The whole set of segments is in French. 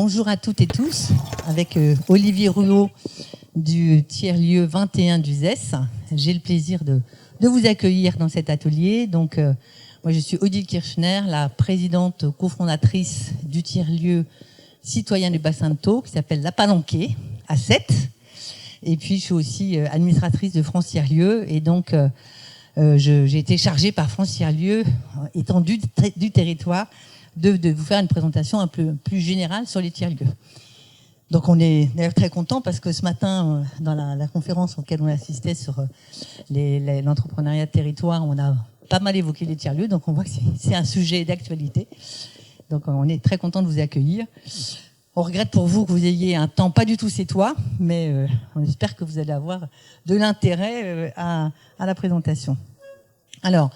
bonjour à toutes et tous, avec Olivier Rouault du tiers-lieu 21 du ZES. J'ai le plaisir de vous accueillir dans cet atelier. Donc, moi, je suis Odile Kirchner, la présidente cofondatrice du tiers-lieu citoyen du bassin de Thau, qui s'appelle La Palanquée, à Sète. Et puis, je suis aussi administratrice de France Tiers-lieu. Et donc, j'ai été chargée par France Tiers-lieu, étendue du territoire, de vous faire une présentation un peu plus générale sur les tiers-lieux. Donc on est d'ailleurs très content parce que ce matin, dans la conférence auquel on assistait sur l'entrepreneuriat de territoire, on a pas mal évoqué les tiers-lieux, donc on voit que c'est un sujet d'actualité. Donc on est très content de vous accueillir. On regrette pour vous que vous ayez un temps pas du tout sétois, mais on espère que vous allez avoir de l'intérêt à la présentation. Alors,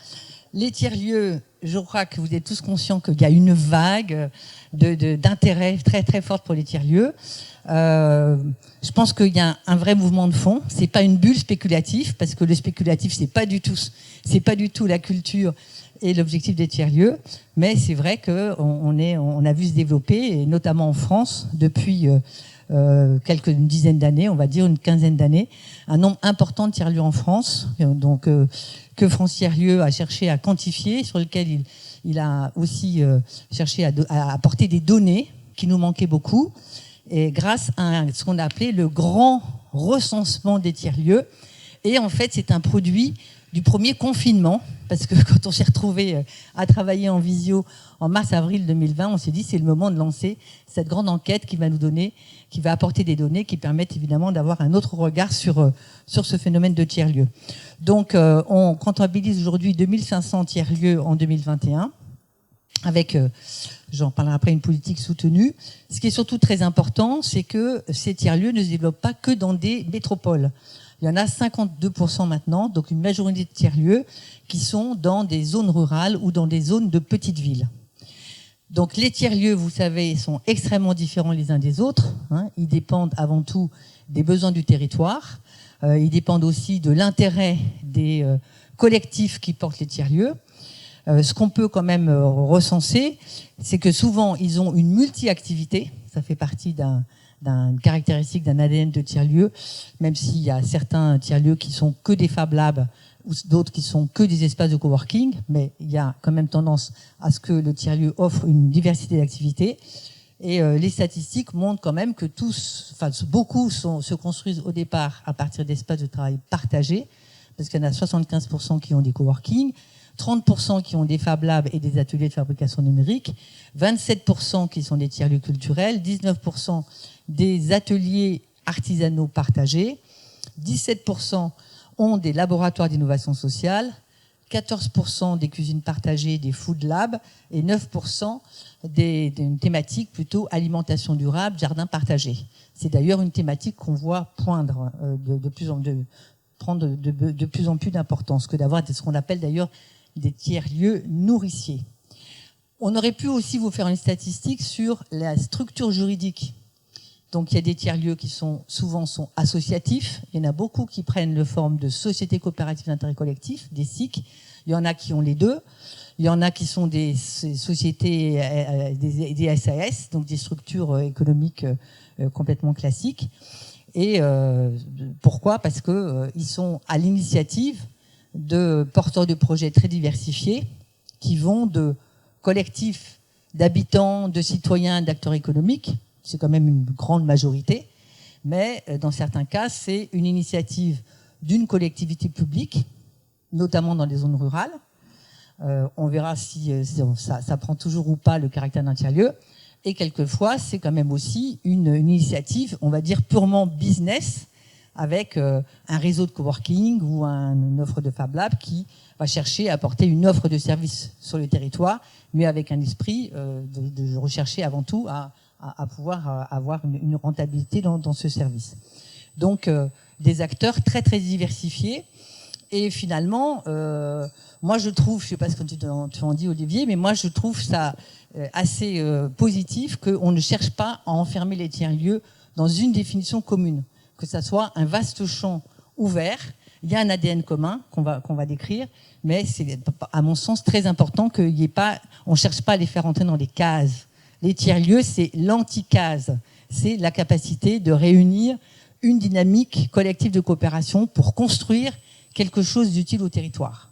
les tiers-lieux, je crois que vous êtes tous conscients qu'il y a une vague d'intérêt très très forte pour les tiers-lieux. Je pense qu'il y a un vrai mouvement de fond. C'est pas une bulle spéculative, parce que le spéculatif c'est pas du tout la culture et l'objectif des tiers-lieux. Mais c'est vrai que on a vu se développer, et notamment en France depuis une dizaine d'années, on va dire une quinzaine d'années, un nombre important de tiers-lieux en France. Donc que France Tiers-lieu a cherché à quantifier, sur lequel il a aussi cherché à apporter des données qui nous manquaient beaucoup, et grâce à ce qu'on a appelé le grand recensement des tiers-lieux. Et en fait, c'est un produit du premier confinement, parce que quand on s'est retrouvé à travailler en visio en mars-avril 2020, on s'est dit c'est le moment de lancer cette grande enquête qui va apporter des données qui permettent évidemment d'avoir un autre regard sur ce phénomène de tiers-lieux. Donc on comptabilise aujourd'hui 2500 tiers-lieux en 2021, avec, j'en parlerai après, une politique soutenue. Ce qui est surtout très important, c'est que ces tiers-lieux ne se développent pas que dans des métropoles. Il y en a 52% maintenant, donc une majorité de tiers-lieux qui sont dans des zones rurales ou dans des zones de petites villes. Donc les tiers-lieux, vous savez, sont extrêmement différents les uns des autres. Ils dépendent avant tout des besoins du territoire. Ils dépendent aussi de l'intérêt des collectifs qui portent les tiers-lieux. Ce qu'on peut quand même recenser, c'est que souvent, ils ont une multi-activité. Ça fait partie d'une caractéristique d'un ADN de tiers-lieu, même s'il y a certains tiers-lieux qui sont que des Fab Labs ou d'autres qui sont que des espaces de coworking, mais il y a quand même tendance à ce que le tiers-lieu offre une diversité d'activités. Et les statistiques montrent quand même que beaucoup se construisent au départ à partir d'espaces de travail partagés, parce qu'il y en a 75% qui ont des coworking, 30% qui ont des Fab Labs et des ateliers de fabrication numérique, 27% qui sont des tiers-lieux culturels, 19% des ateliers artisanaux partagés, 17% ont des laboratoires d'innovation sociale, 14% des cuisines partagées, des food labs, et 9% d'une thématique plutôt alimentation durable, jardin partagé. C'est d'ailleurs une thématique qu'on voit prendre de plus en plus d'importance, que d'avoir ce qu'on appelle d'ailleurs des tiers-lieux nourriciers. On aurait pu aussi vous faire une statistique sur la structure juridique. Donc il y a des tiers-lieux qui souvent sont associatifs. Il y en a beaucoup qui prennent la forme de sociétés coopératives d'intérêt collectif, des SIC. Il y en a qui ont les deux. Il y en a qui sont des sociétés, des SAS, donc des structures économiques complètement classiques. Et pourquoi ? Parce que ils sont à l'initiative de porteurs de projets très diversifiés qui vont de collectifs d'habitants, de citoyens, d'acteurs économiques. C'est quand même une grande majorité, mais dans certains cas, c'est une initiative d'une collectivité publique, notamment dans les zones rurales. On verra si ça prend toujours ou pas le caractère d'un tiers-lieu. Et quelquefois, c'est quand même aussi une initiative, on va dire, purement business, avec un réseau de coworking ou une offre de Fab Lab qui va chercher à apporter une offre de service sur le territoire, mais avec un esprit de rechercher avant tout à pouvoir avoir une rentabilité dans ce service. Donc, des acteurs très très diversifiés. Et finalement, moi je trouve, je sais pas ce que tu en dis Olivier, mais moi je trouve ça assez positif qu'on ne cherche pas à enfermer les tiers-lieux dans une définition commune, que ça soit un vaste champ ouvert. Il y a un ADN commun qu'on va décrire, mais c'est à mon sens très important qu'il y ait pas, on cherche pas à les faire entrer dans des cases. Les tiers-lieux, c'est l'anticase. C'est la capacité de réunir une dynamique collective de coopération pour construire quelque chose d'utile au territoire.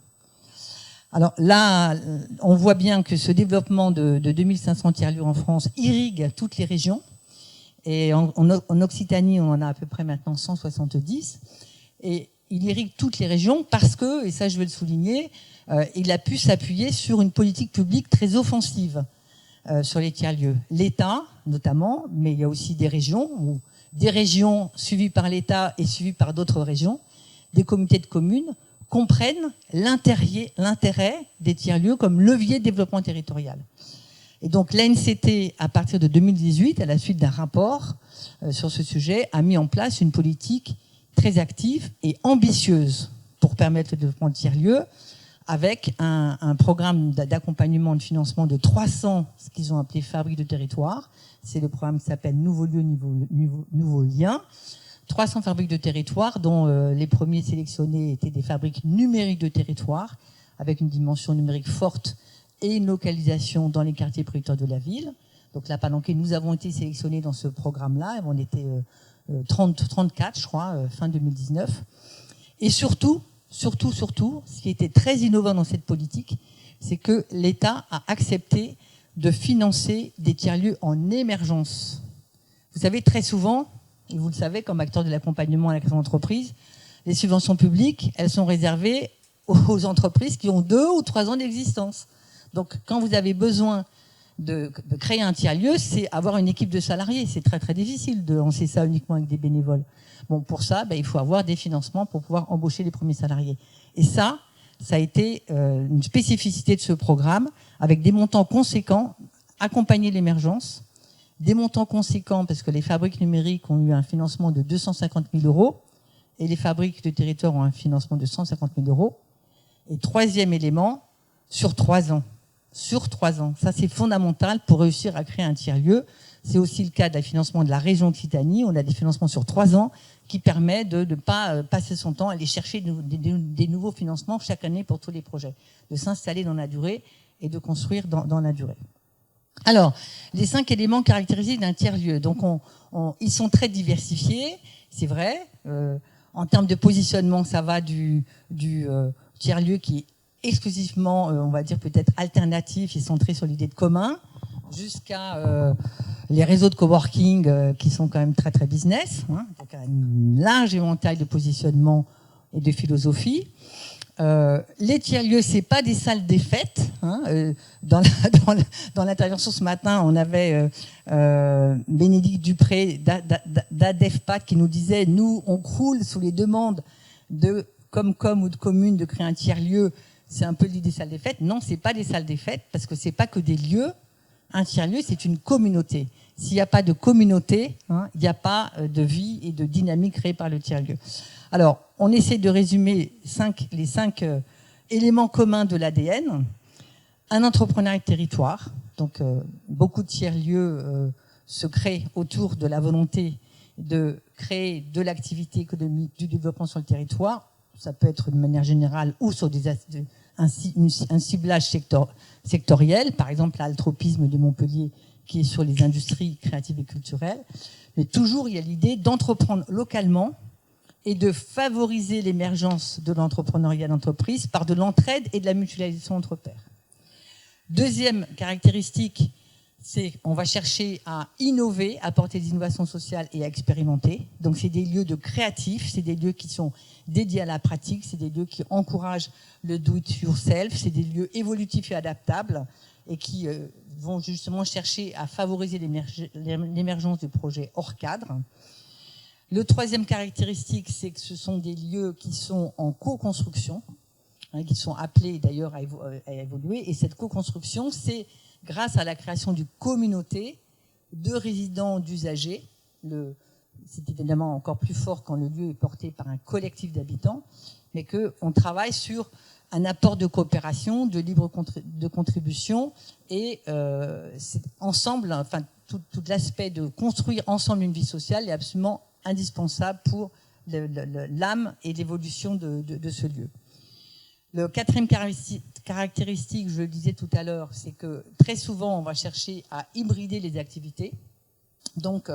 Alors là, on voit bien que ce développement de 2500 tiers-lieux en France irrigue toutes les régions. Et en Occitanie, on en a à peu près maintenant 170. Et il irrigue toutes les régions parce que, et ça je veux le souligner, il a pu s'appuyer sur une politique publique très offensive sur les tiers-lieux. L'État, notamment, mais il y a aussi des régions suivies par l'État et suivies par d'autres régions, des comités de communes, comprennent l'intérêt des tiers-lieux comme levier de développement territorial. Et donc l'ANCT, à partir de 2018, à la suite d'un rapport sur ce sujet, a mis en place une politique très active et ambitieuse pour permettre le développement de tiers-lieux, avec un programme d'accompagnement de financement de 300, ce qu'ils ont appelé fabriques de territoire. C'est le programme qui s'appelle Nouveaux lieux, nouveaux liens. 300 fabriques de territoire, dont les premiers sélectionnés étaient des fabriques numériques de territoire, avec une dimension numérique forte et une localisation dans les quartiers prioritaires de la ville. Donc là, Palanquet, nous avons été sélectionnés dans ce programme-là. On était 34, je crois, fin 2019. Et surtout, ce qui était très innovant dans cette politique, c'est que l'État a accepté de financer des tiers-lieux en émergence. Vous savez, très souvent, et vous le savez, comme acteur de l'accompagnement à la création d'entreprise, les subventions publiques, elles sont réservées aux entreprises qui ont 2 ou 3 ans d'existence. Donc, quand vous avez besoin de créer un tiers-lieu, c'est avoir une équipe de salariés. C'est très, très difficile de lancer ça uniquement avec des bénévoles. Bon, pour ça, il faut avoir des financements pour pouvoir embaucher les premiers salariés. Et ça a été une spécificité de ce programme, avec des montants conséquents, accompagner l'émergence, des montants conséquents, parce que les fabriques numériques ont eu un financement de 250 000 euros, et les fabriques de territoire ont un financement de 150 000 euros. Et troisième élément, sur 3 ans. Sur 3 ans. Ça, c'est fondamental pour réussir à créer un tiers-lieu. C'est aussi le cas de la financement de la région Occitanie. On a des financements sur 3 ans qui permettent de ne pas passer son temps à aller chercher des nouveaux financements chaque année pour tous les projets, de s'installer dans la durée et de construire dans la durée. Alors, les 5 éléments caractéristiques d'un tiers-lieu. Donc, ils sont très diversifiés, c'est vrai. En termes de positionnement, ça va du tiers-lieu qui est exclusivement, on va dire peut-être alternatif et centré sur l'idée de commun, jusqu'à les réseaux de coworking qui sont quand même très très business. Donc un large éventail de positionnement et de philosophie. Les tiers-lieux, c'est pas des salles des fêtes. Dans l'intervention ce matin, on avait Bénédicte Dupré d'ADEFPAT qui nous disait, nous, on croule sous les demandes de Comcom ou de communes de créer un tiers-lieu. C'est un peu l'idée des salles des fêtes. Non, c'est pas des salles des fêtes, parce que c'est pas que des lieux. Un tiers-lieu, c'est une communauté. S'il n'y a pas de communauté, il n'y a pas de vie et de dynamique créée par le tiers-lieu. Alors, on essaie de résumer les 5 éléments communs de l'ADN. Un entrepreneuriat de territoire. Donc, beaucoup de tiers-lieux se créent autour de la volonté de créer de l'activité économique, du développement sur le territoire. Ça peut être de manière générale ou sur un ciblage sectoriel. Par exemple, l'altropisme de Montpellier qui est sur les industries créatives et culturelles. Mais toujours, il y a l'idée d'entreprendre localement et de favoriser l'émergence de l'entrepreneuriat d'entreprise par de l'entraide et de la mutualisation entre pairs. Deuxième caractéristique, c'est qu'on va chercher à innover, à apporter des innovations sociales et à expérimenter. Donc c'est des lieux de créatifs, c'est des lieux qui sont dédiés à la pratique, c'est des lieux qui encouragent le do-it-yourself, c'est des lieux évolutifs et adaptables et qui vont justement chercher à favoriser l'émergence de projets hors cadre. Le troisième caractéristique, c'est que ce sont des lieux qui sont en co-construction, qui sont appelés d'ailleurs à évoluer. Et cette co-construction, c'est grâce à la création d'une communauté de résidents, d'usagers. C'est évidemment encore plus fort quand le lieu est porté par un collectif d'habitants, mais qu'on travaille sur un apport de coopération, de libre de contribution, et c'est ensemble, enfin tout l'aspect de construire ensemble une vie sociale est absolument indispensable pour l'âme et l'évolution de ce lieu. Le quatrième caractéristique, je le disais tout à l'heure, c'est que très souvent, on va chercher à hybrider les activités, donc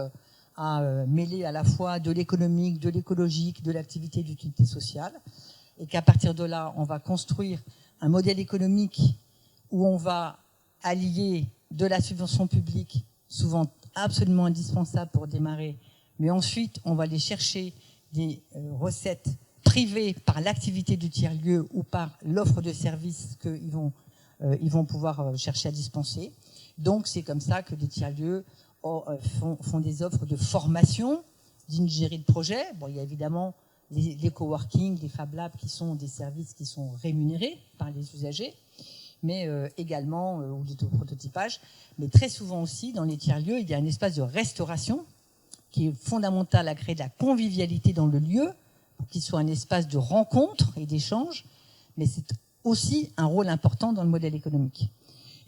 à mêler à la fois de l'économique, de l'écologique, de l'activité d'utilité sociale, et qu'à partir de là, on va construire un modèle économique où on va allier de la subvention publique, souvent absolument indispensable pour démarrer, mais ensuite, on va aller chercher des recettes privées par l'activité du tiers-lieu ou par l'offre de services qu'ils vont pouvoir chercher à dispenser. Donc, c'est comme ça que les tiers-lieux font des offres de formation, d'ingénierie de projet. Bon, il y a évidemment les coworking, les Fab Labs qui sont des services qui sont rémunérés par les usagers, mais également, ou du prototypage. Mais très souvent aussi, dans les tiers-lieux, il y a un espace de restauration qui est fondamental à créer de la convivialité dans le lieu, pour qu'il soit un espace de rencontre et d'échange, mais c'est aussi un rôle important dans le modèle économique.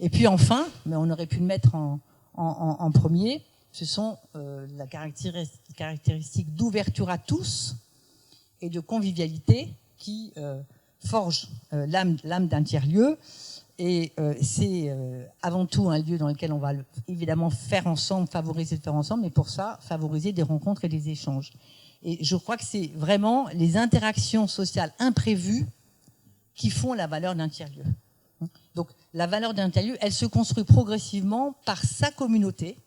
Et puis enfin, mais on aurait pu le mettre en premier, ce sont la caractéristique d'ouverture à tous et de convivialité qui forge l'âme d'un tiers-lieu. Et c'est avant tout un lieu dans lequel on va évidemment faire ensemble, favoriser de faire ensemble, mais pour ça, favoriser des rencontres et des échanges. Et je crois que c'est vraiment les interactions sociales imprévues qui font la valeur d'un tiers-lieu. Donc la valeur d'un tiers-lieu, elle se construit progressivement par sa communauté,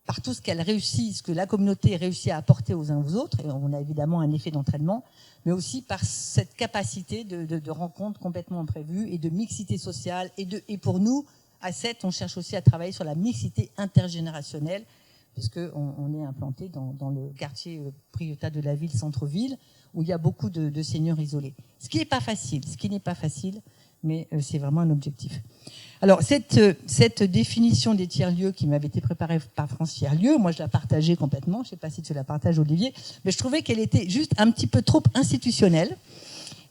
par tout ce qu'elle réussit, ce que la communauté réussit à apporter aux uns aux autres, et on a évidemment un effet d'entraînement, mais aussi par cette capacité de rencontres complètement imprévues et de mixité sociale. Et pour nous, à 7, on cherche aussi à travailler sur la mixité intergénérationnelle, puisqu'on est implanté dans le quartier prioritaire de la ville, centre-ville, où il y a beaucoup de seniors isolés. Ce qui n'est pas facile, mais c'est vraiment un objectif. Alors, cette définition des tiers-lieux qui m'avait été préparée par France Tiers-Lieux, moi je la partageais complètement, je ne sais pas si tu la partages Olivier, mais je trouvais qu'elle était juste un petit peu trop institutionnelle.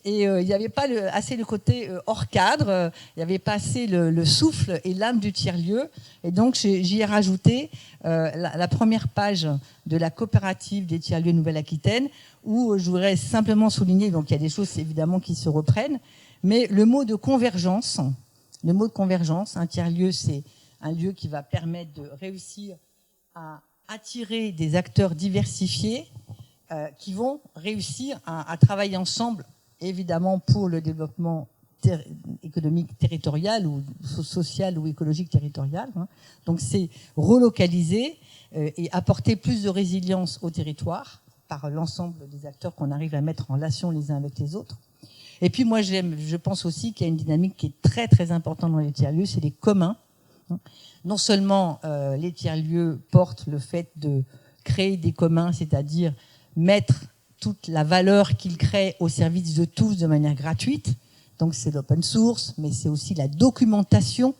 Et il n'y avait pas assez le côté hors cadre, il n'y avait pas assez le souffle et l'âme du tiers-lieu. Et donc j'y ai rajouté la première page de la coopérative des tiers-lieux Nouvelle-Aquitaine, où je voudrais simplement souligner, donc il y a des choses évidemment qui se reprennent, mais le mot de convergence, un tiers-lieu, c'est un lieu qui va permettre de réussir à attirer des acteurs diversifiés qui vont réussir à travailler ensemble, évidemment pour le développement économique territorial ou social ou écologique territorial. Donc c'est relocaliser et apporter plus de résilience au territoire par l'ensemble des acteurs qu'on arrive à mettre en relation les uns avec les autres. Et puis moi je pense aussi qu'il y a une dynamique qui est très très importante dans les tiers-lieux, c'est les communs. Non seulement les tiers-lieux portent le fait de créer des communs, c'est-à-dire mettre toute la valeur qu'ils créent au service de tous de manière gratuite. Donc c'est l'open source, mais c'est aussi la documentation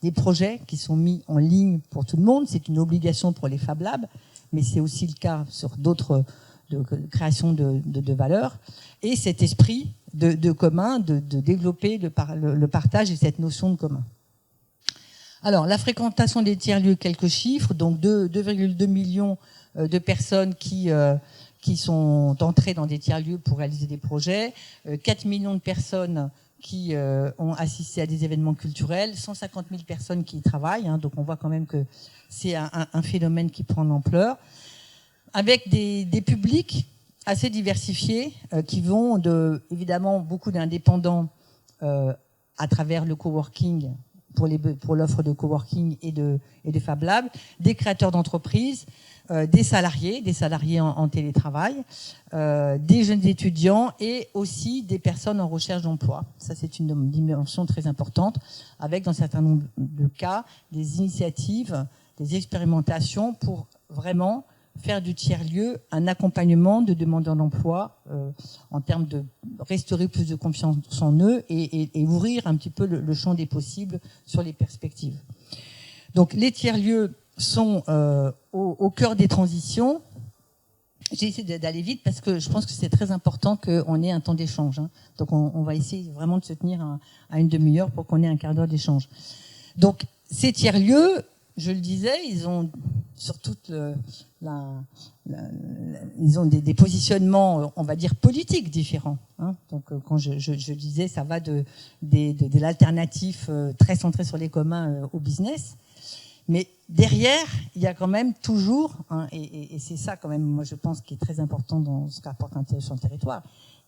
des projets qui sont mis en ligne pour tout le monde. C'est une obligation pour les Fab Labs, mais c'est aussi le cas sur d'autres de création de valeur. Et cet esprit de commun, de développer le partage et cette notion de commun. Alors, la fréquentation des tiers-lieux, quelques chiffres. Donc 2,2 millions de personnes qui sont entrées dans des tiers-lieux pour réaliser des projets, 4 millions de personnes qui ont assisté à des événements culturels, 150 000 personnes qui y travaillent, donc on voit quand même que c'est un phénomène qui prend de l'ampleur, avec des publics assez diversifiés qui vont évidemment beaucoup d'indépendants à travers le coworking, pour l'offre de coworking et de Fab Lab, des créateurs d'entreprises, des salariés en télétravail, des jeunes étudiants et aussi des personnes en recherche d'emploi. Ça, c'est une dimension très importante, avec dans un certain nombre de cas des initiatives, des expérimentations pour vraiment faire du tiers-lieu un accompagnement de demandeurs d'emploi en termes de restaurer plus de confiance en eux et ouvrir un petit peu le champ des possibles sur les perspectives. Donc les tiers-lieux sont au cœur des transitions. J'ai essayé d'aller vite parce que je pense que c'est très important qu'on ait un temps d'échange. Donc on va essayer vraiment de se tenir à une demi-heure pour qu'on ait un quart d'heure d'échange. Donc ces tiers-lieux, je le disais, ils ont sur toute ils ont des positionnements, on va dire, politiques différents. Hein. Donc, quand je disais, ça va de l'alternatif très centré sur les communs au business. Mais derrière, il y a quand même toujours, hein, et c'est ça quand même, moi je pense, qui est très important dans ce qu'apporte sur le territoire.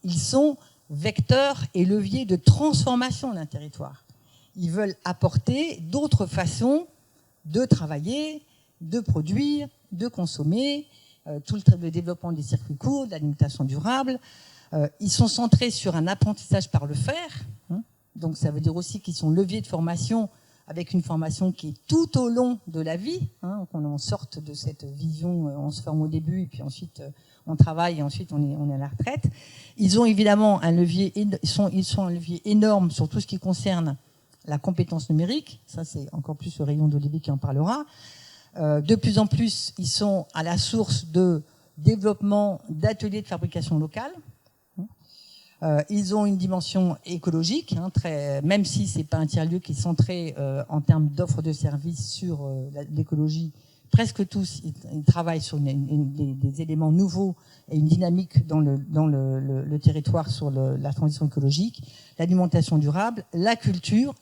Ils sont vecteurs et leviers de transformation d'un territoire. Ils veulent apporter d'autres façons de travailler, de produire, de consommer, tout le développement des circuits courts, de l'alimentation durable. Ils sont centrés sur un apprentissage par le faire. Hein, donc ça veut dire aussi qu'ils sont leviers de formation, avec une formation qui est tout au long de la vie, hein, qu'on en sorte de cette vision, on se forme au début, et puis ensuite on travaille, et ensuite on est à la retraite. Ils ont évidemment un levier, ils sont un levier énorme sur tout ce qui concerne la compétence numérique, ça c'est encore plus le rayon d'Olivier qui en parlera. De plus en plus, ils sont à la source de développement d'ateliers de fabrication locale. Ils ont une dimension écologique, hein, même si c'est pas un tiers-lieu qui est centré en termes d'offres de services sur l'écologie. Presque tous, ils travaillent sur des éléments nouveaux et une dynamique dans le territoire sur la transition écologique, l'alimentation durable, la culture,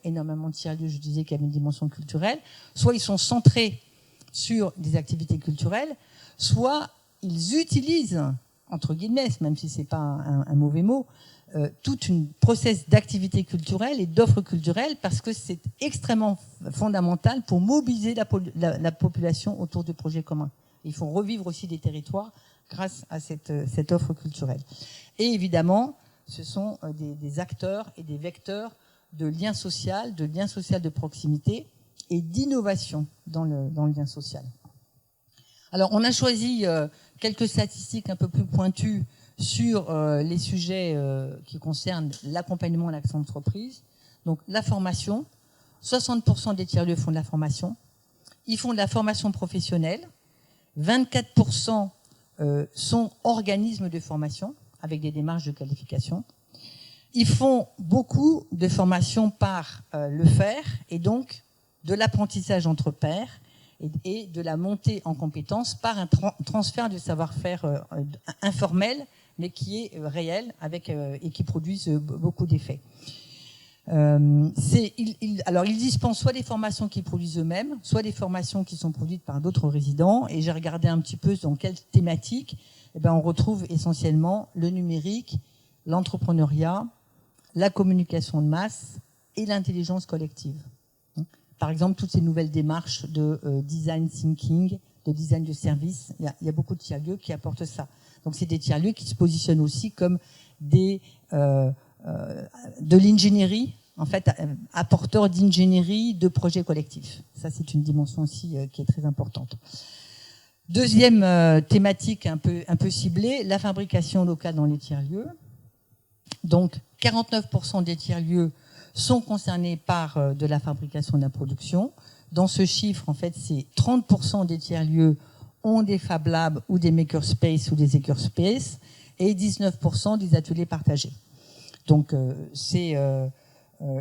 énormément de tiers-lieux, je disais qu'il y avait une dimension culturelle. Soit ils sont centrés sur des activités culturelles, soit ils utilisent, entre guillemets, même si c'est pas un mauvais mot, toute une process d'activité culturelle et d'offres culturelles, parce que c'est extrêmement fondamental pour mobiliser la population autour de projets communs. Il faut revivre aussi des territoires grâce à cette offre culturelle. Et évidemment, ce sont des acteurs et des vecteurs de lien social de proximité et d'innovation dans le lien social. Alors, on a choisi quelques statistiques un peu plus pointues sur les sujets qui concernent l'accompagnement à l'action d'entreprise. Donc, la formation. 60% des tiers-lieux font de la formation. Ils font de la formation professionnelle. 24% sont organismes de formation avec des démarches de qualification. Ils font beaucoup de formation par le faire et donc de l'apprentissage entre pairs et de la montée en compétences par un transfert de savoir-faire informel, mais qui est réel et qui produisent beaucoup d'effets. Alors, ils dispensent soit des formations qu'ils produisent eux-mêmes, soit des formations qui sont produites par d'autres résidents. Et j'ai regardé un petit peu dans quelle thématique. Eh ben, on retrouve essentiellement le numérique, l'entrepreneuriat, la communication de masse et l'intelligence collective. Par exemple, toutes ces nouvelles démarches de design thinking, de design de service, il y a beaucoup de tiers-lieux qui apportent ça. Donc, c'est des tiers-lieux qui se positionnent aussi comme de l'ingénierie, en fait, apporteurs d'ingénierie de projets collectifs. Ça, c'est une dimension aussi qui est très importante. Deuxième thématique un peu ciblée, la fabrication locale dans les tiers-lieux. Donc, 49% des tiers-lieux sont concernés par de la fabrication et de la production. Dans ce chiffre, en fait, c'est 30% des tiers-lieux ont des Fab Labs ou des Makerspace ou des Hackerspace et 19% des ateliers partagés. Donc, c'est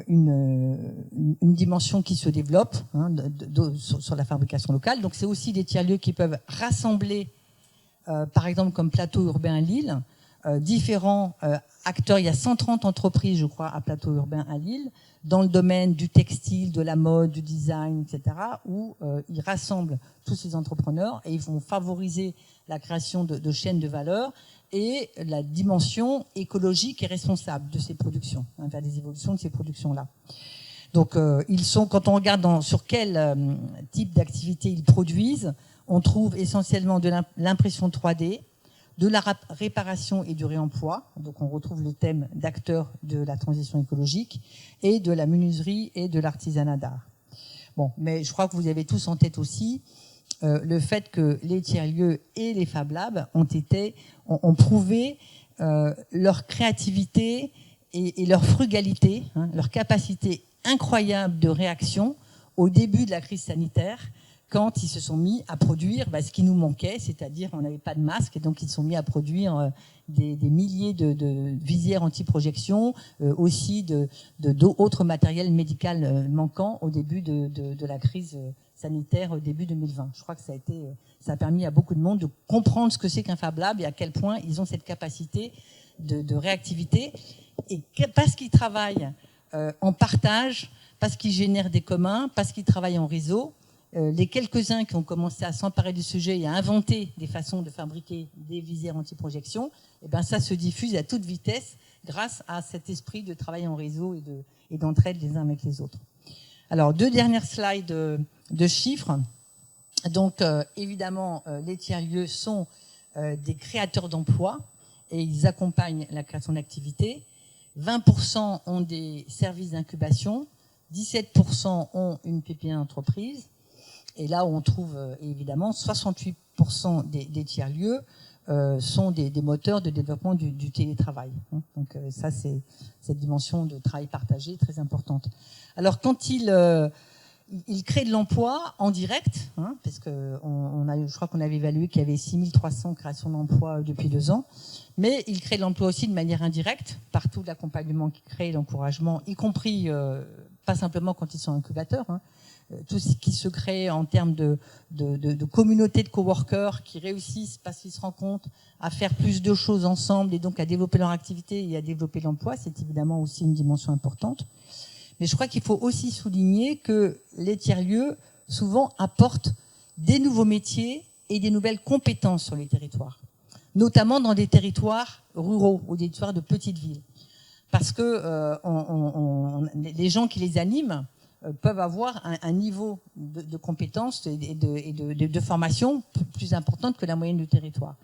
une dimension qui se développe sur la fabrication locale. Donc, c'est aussi des tiers-lieux qui peuvent rassembler, par exemple, comme Plateau Urbain à Lille, différents acteurs. Il y a 130 entreprises, je crois, à Plateau Urbain à Lille, dans le domaine du textile, de la mode, du design, etc., où ils rassemblent tous ces entrepreneurs et ils vont favoriser la création de chaînes de valeur et la dimension écologique et responsable de ces productions, vers des évolutions de ces productions-là. Donc, ils sont, quand on regarde sur quel type d'activité ils produisent, on trouve essentiellement de l'impression 3D, de la réparation et du réemploi, donc on retrouve le thème d'acteurs de la transition écologique, et de la menuiserie et de l'artisanat d'art. Bon, mais je crois que vous avez tous en tête aussi le fait que les tiers-lieux et les Fab Labs ont prouvé leur créativité et leur frugalité, leur capacité incroyable de réaction au début de la crise sanitaire, quand ils se sont mis à produire ce qui nous manquait, c'est-à-dire on n'avait pas de masque, et donc ils se sont mis à produire des milliers de visières anti-projection, aussi d'autres matériels médicaux manquants au début de la crise sanitaire début 2020. Je crois que ça a permis à beaucoup de monde de comprendre ce que c'est qu'un Fab Lab et à quel point ils ont cette capacité de réactivité. Et parce qu'ils travaillent en partage, parce qu'ils génèrent des communs, parce qu'ils travaillent en réseau, les quelques-uns qui ont commencé à s'emparer du sujet et à inventer des façons de fabriquer des visières anti-projection, eh ben ça se diffuse à toute vitesse grâce à cet esprit de travail en réseau et d'entraide les uns avec les autres. Alors, 2 dernières slides de chiffres. Donc, évidemment, les tiers-lieux sont des créateurs d'emplois et ils accompagnent la création d'activités. 20% ont des services d'incubation, 17% ont une PPE entreprise. Et là, on trouve évidemment 68% des tiers-lieux sont des moteurs de développement du télétravail. Donc ça, c'est cette dimension de travail partagé très importante. Alors, quand il crée de l'emploi en direct, parce que je crois qu'on avait évalué qu'il y avait 6300 créations d'emplois depuis 2 ans, mais il crée de l'emploi aussi de manière indirecte, par tout l'accompagnement qu'il crée, l'encouragement, y compris pas simplement quand ils sont incubateurs, tout ce qui se crée en termes de communautés de coworkers qui réussissent parce qu'ils se rencontrent à faire plus de choses ensemble et donc à développer leur activité et à développer l'emploi, c'est évidemment aussi une dimension importante. Mais je crois qu'il faut aussi souligner que les tiers-lieux, souvent, apportent des nouveaux métiers et des nouvelles compétences sur les territoires, notamment dans des territoires ruraux ou des territoires de petites villes. Parce que les gens qui les animent peuvent avoir un niveau de compétences et de formation plus importante que la moyenne du territoire.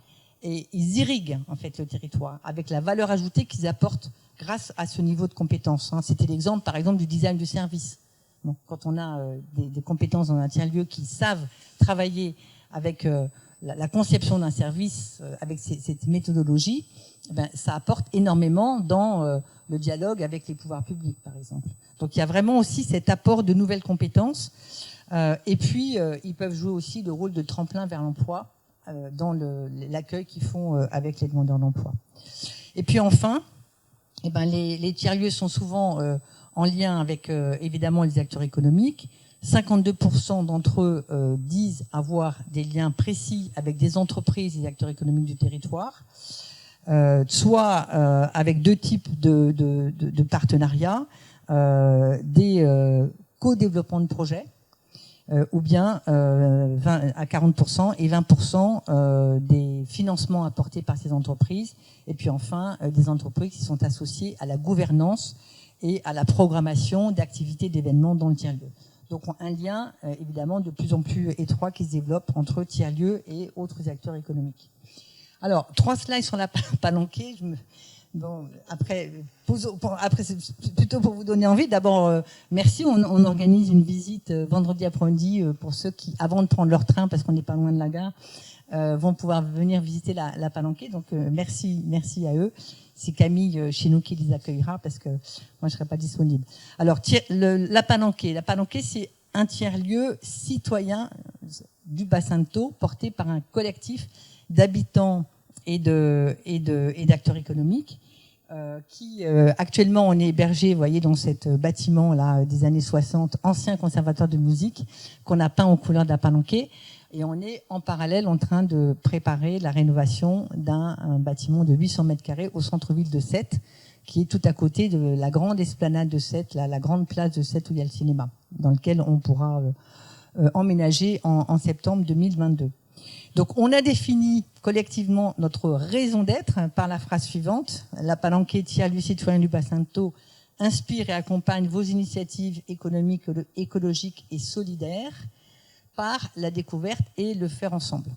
Et ils irriguent en fait le territoire avec la valeur ajoutée qu'ils apportent grâce à ce niveau de compétences. C'était l'exemple par exemple du design du service. Bon, quand on a des compétences dans un tiers-lieu qui savent travailler avec la conception d'un service, avec cette méthodologie, ben, ça apporte énormément dans le dialogue avec les pouvoirs publics par exemple. Donc il y a vraiment aussi cet apport de nouvelles compétences. Et puis, ils peuvent jouer aussi le rôle de tremplin vers l'emploi dans l'accueil qu'ils font avec les demandeurs d'emploi. Et puis enfin, eh ben, les tiers-lieux sont souvent en lien avec, évidemment, les acteurs économiques. 52% d'entre eux disent avoir des liens précis avec des entreprises et des acteurs économiques du territoire, soit avec 2 types de partenariats, des co-développements de projets, ou bien 20 à 40% et 20% des financements apportés par ces entreprises, et puis enfin des entreprises qui sont associées à la gouvernance et à la programmation d'activités d'événements dans le tiers-lieu. Donc un lien évidemment de plus en plus étroit qui se développe entre tiers-lieux et autres acteurs économiques. Alors 3 slides sur la palanquée. Bon, après c'est plutôt pour vous donner envie. D'abord, merci. On organise une visite vendredi après-midi pour ceux qui, avant de prendre leur train, parce qu'on n'est pas loin de la gare, vont pouvoir venir visiter la palanquée. Donc, merci à eux. C'est Camille chez nous qui les accueillera parce que moi, je serai pas disponible. Alors, la palanquée, c'est un tiers-lieu citoyen du bassin de Thau porté par un collectif d'habitants et d'acteurs économiques qui actuellement on est hébergé, vous voyez, dans cet bâtiment là des années 60, ancien conservatoire de musique qu'on a peint aux couleurs de la palanquée, et on est en parallèle en train de préparer la rénovation d'un bâtiment de 800 mètres carrés au centre-ville de Sète, qui est tout à côté de la grande esplanade de Sète, la grande place de Sète où il y a le cinéma, dans lequel on pourra emménager en septembre 2022. Donc, on a défini collectivement notre raison d'être par la phrase suivante. La palanquée tiers-lieu citoyen du bassin de Thau inspire et accompagne vos initiatives économiques, écologiques et solidaires par la découverte et le faire ensemble.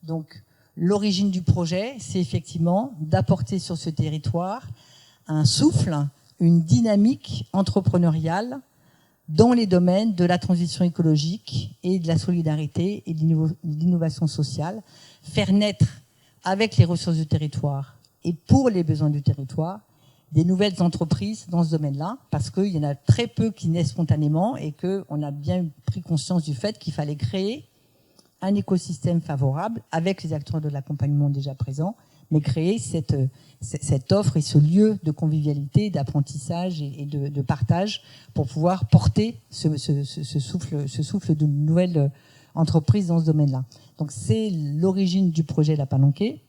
Donc, l'origine du projet, c'est effectivement d'apporter sur ce territoire un souffle, une dynamique entrepreneuriale dans les domaines de la transition écologique et de la solidarité et de l'innovation sociale, faire naître avec les ressources du territoire et pour les besoins du territoire des nouvelles entreprises dans ce domaine-là, parce qu'il y en a très peu qui naissent spontanément et qu'on a bien pris conscience du fait qu'il fallait créer un écosystème favorable avec les acteurs de l'accompagnement déjà présents, mais créer cette offre et ce lieu de convivialité, d'apprentissage et de partage pour pouvoir porter ce souffle de nouvelles entreprises dans ce domaine-là. Donc c'est l'origine du projet La Palanquée.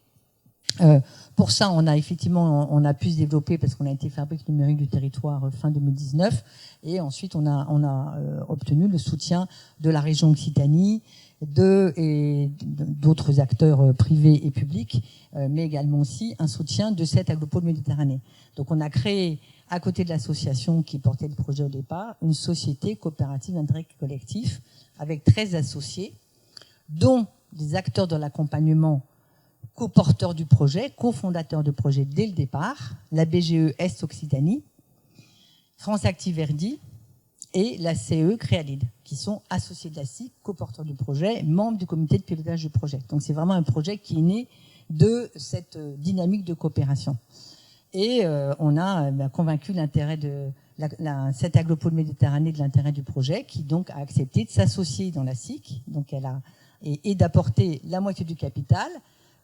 Pour ça, on a pu se développer parce qu'on a été fabrique numérique du territoire fin 2019, et ensuite on a obtenu le soutien de la région Occitanie, et d'autres acteurs privés et publics, mais également aussi un soutien de cette Agropole Méditerranée. Donc on a créé, à côté de l'association qui portait le projet au départ, une société coopérative d'intérêt collectif avec 13 associés, dont des acteurs de l'accompagnement, co-porteurs du projet, cofondateurs du projet dès le départ, la BGE Est Occitanie, France Active Verdi et la CE Créalide, qui sont associés de la SIC, co-porteurs du projet, membres du comité de pilotage du projet. Donc c'est vraiment un projet qui est né de cette dynamique de coopération. Et on a convaincu l'intérêt de cette Agropole Méditerranée de l'intérêt du projet, qui donc a accepté de s'associer dans la SIC, donc et d'apporter la moitié du capital,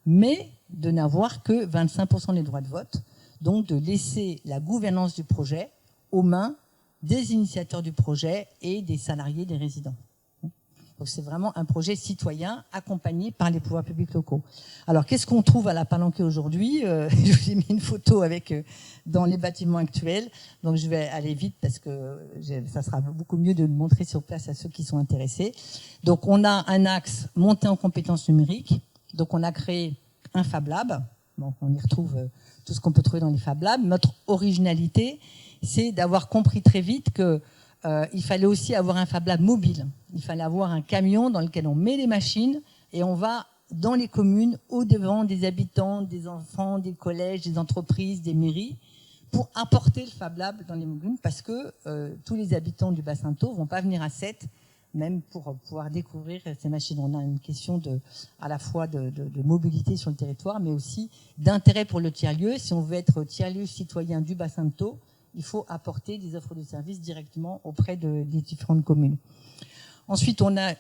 mais de n'avoir que 25% des droits de vote, donc de laisser la gouvernance du projet aux mains des initiateurs du projet et des salariés, des résidents. Donc c'est vraiment un projet citoyen accompagné par les pouvoirs publics locaux. Alors qu'est-ce qu'on trouve à La Palanquée aujourd'hui? Je vous ai mis une photo dans les bâtiments actuels, donc je vais aller vite parce que ça sera beaucoup mieux de le montrer sur place à ceux qui sont intéressés. Donc on a un axe montée en compétences numériques. Donc on a créé un Fab Lab. Bon, on y retrouve tout ce qu'on peut trouver dans les Fab Labs. Notre originalité, c'est d'avoir compris très vite que il fallait aussi avoir un Fab Lab mobile. Il fallait avoir un camion dans lequel on met les machines et on va dans les communes, au-devant des habitants, des enfants, des collèges, des entreprises, des mairies, pour apporter le Fab Lab dans les communes, parce que tous les habitants du bassin Thau vont pas venir à Sète, même pour pouvoir découvrir ces machines. On a une question à la fois de mobilité sur le territoire, mais aussi d'intérêt pour le tiers-lieu. Si on veut être tiers-lieu citoyen du bassin de Thau, il faut apporter des offres de services directement auprès des différentes communes. Ensuite, on a